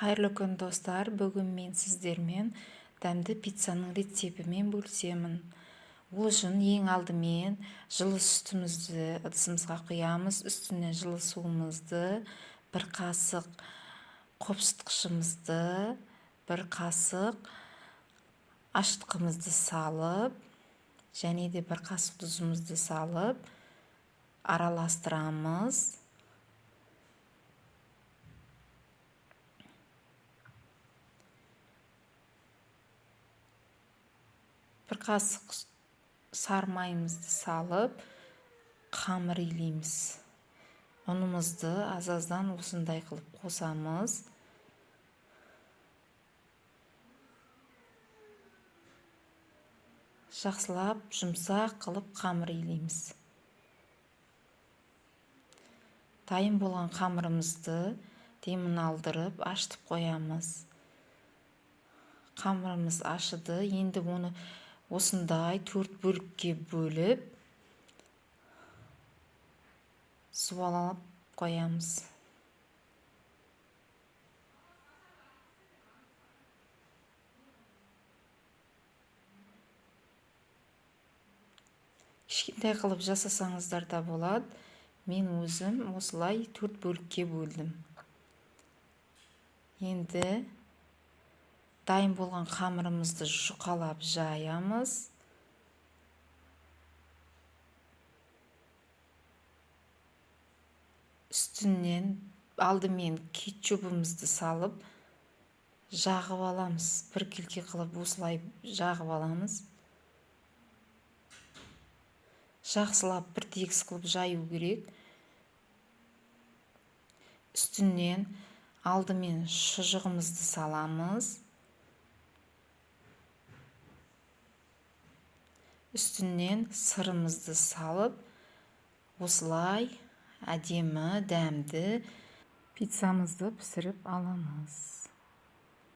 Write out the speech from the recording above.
Қайырлы күн достар, бүгін мен сіздермен дәмді пиццаның рецептімен бөлісемін. Ол үшін ең алдымен жылы сүтімізді ыдысымызға құямыз. Үстіне жылы суымызды, бір қасық қопсытқышымызды, бір қасық ашытқымызды салып, және де бір қасық тұзымызды салып араластырамыз. Bir қасық сары майымызды салып, қамыр илейміз. Ұнымызды аз-аздан осындай қылып қосамыз. Жақсылап жұмсақ қылып қамыр илейміз. Дайын болған қамырымызды демін алдырып ашытып қоямыз. Қамырымыз ашыды. Енді оны осындай 4 бөлікке бөліп суалап қоямыз. Кішкентай қылып жасасаңыздар да болады. Мен өзім осылай 4 бөлікке бөлдім. Енді дайын болған қамырымызды жұқалап жаямыз. Үстінен алдымен кетчупымызды салып жағып аламыз. Бір келке қылып осылай жағып аламыз. Жақсылап бір тегіс қылып жаю керек. Үстінен алдымен шұжығымызды саламыз. Үстінен сырымызды салып, осылай әдемі, дәмді пиццамызды пісіріп аламыз.